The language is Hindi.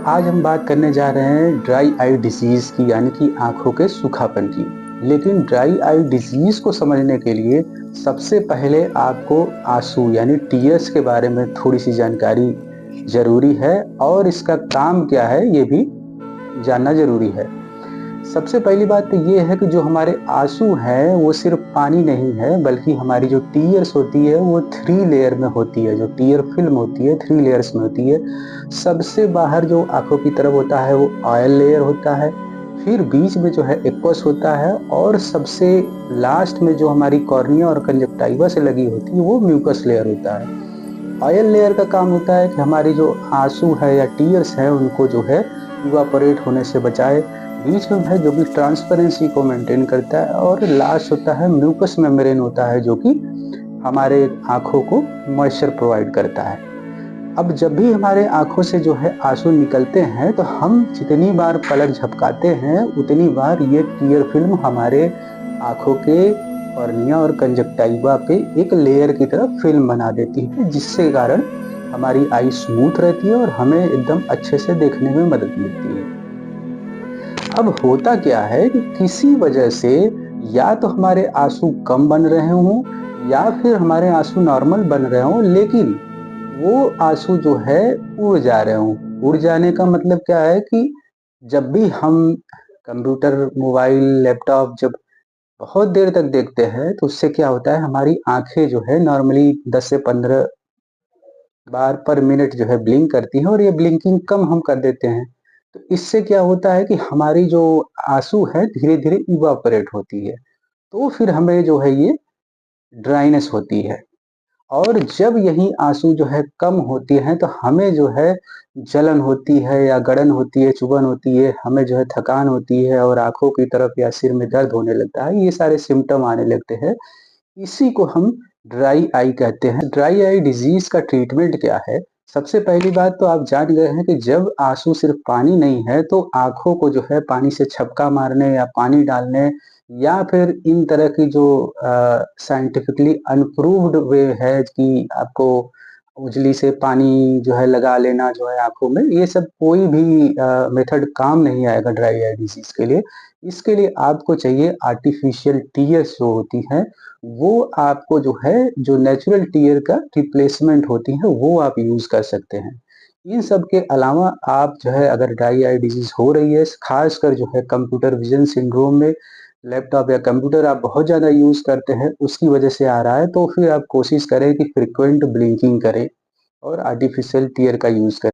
आज हम बात करने जा रहे हैं ड्राई आई डिजीज़ की, यानी कि आँखों के सूखापन की। लेकिन ड्राई आई डिजीज़ को समझने के लिए सबसे पहले आपको आँसू यानी टीयर्स के बारे में थोड़ी-सी जानकारी ज़रूरी है और इसका काम क्या है ये भी जानना ज़रूरी है। सबसे पहली बात तो ये है कि जो हमारे आँसू हैं वो सिर्फ़ पानी नहीं है, बल्कि हमारी जो टीयर्स होती है वो 3 लेयर में होती है। जो टीयर फ़िल्म होती है 3 लेयर्स में होती है। सबसे बाहर जो आँखों की तरफ होता है वो ऑयल लेयर होता है, फिर बीच में जो है एक्वस होता है और सबसे लास्ट में जो हमारी कॉर्निया और कंजक्टिवा से लगी होती है वो म्यूकस लेयर होता है। ऑयल लेयर का काम होता है कि हमारी जो आँसू है या टीयर्स हैं उनको जो है इवापोरेट होने से बचाए। बीच में है जो कि ट्रांसपेरेंसी को मेंटेन करता है और लास्ट होता है म्यूकस मेम्ब्रेन होता है जो कि हमारे आँखों को मॉइस्चर प्रोवाइड करता है। अब जब भी हमारे आँखों से जो है आँसू निकलते हैं तो हम जितनी बार पलक झपकाते हैं उतनी बार ये टीयर फिल्म हमारे आँखों के कॉर्निया और कंजक्टिवा पे एक लेयर की तरह फिल्म बना देती है, जिससे कारण हमारी आई स्मूथ रहती है और हमें एकदम अच्छे से देखने में मदद मिलती है। अब होता क्या है कि किसी वजह से या तो हमारे आँसू कम बन रहे हों या फिर हमारे आँसू नॉर्मल बन रहे हों, लेकिन वो आँसू जो है उड़ जा रहे हों। उड़ जाने का मतलब क्या है कि जब भी हम कंप्यूटर, मोबाइल, लैपटॉप जब बहुत देर तक देखते हैं तो उससे क्या होता है, हमारी आँखें जो है नॉर्मली 10 से 15 बार पर मिनट जो है ब्लिंक करती हैं और ये ब्लिंकिंग कम हम कर देते हैं। तो इससे क्या होता है कि हमारी जो आँसू है धीरे-धीरे इवापोरेट होती है। तो फिर हमें जो है ये ड्राइनेस होती है और जब यही आँसू जो है कम होती हैं तो हमें जो है जलन होती है या गड़न होती है, चुभन होती है, हमें जो है थकान होती है और आँखों की तरफ या सिर में दर्द होने लगता है। ये सारे सिम्पटम आने लगते हैं। इसी को हम ड्राई आई कहते हैं। ड्राई आई डिजीज़ का ट्रीटमेंट क्या है? सबसे पहली बात तो आप जान गए हैं कि जब आँसू सिर्फ़ पानी नहीं है तो आँखों को जो है पानी से छपका मारने या पानी डालने या फिर इन तरह की जो साइंटिफिकली अनप्रूव्ड वे है कि आपको उजली से पानी जो है लगा लेना जो है आँखों में, ये सब कोई भी मेथड काम नहीं आएगा ड्राई आई डिजीज़ के लिए। इसके लिए आपको चाहिए आर्टिफ़िशियल टीयर्स जो होती हैं, वो आपको जो है, जो नेचुरल टीयर का रिप्लेसमेंट होती है, वो आप यूज़ कर सकते हैं। इन सब के अलावा आप जो है अगर ड्राई आई डिज़ीज़ हो रही है, ख़ासकर जो है कंप्यूटर विज़न सिंड्रोम में लैपटॉप या कंप्यूटर आप बहुत ज़्यादा यूज़ करते हैं, उसकी वजह से आ रहा है, तो फिर आप कोशिश करें कि फ्रीक्वेंट ब्लिंकिंग करें और आर्टिफ़िशियल टीयर का यूज़ करें।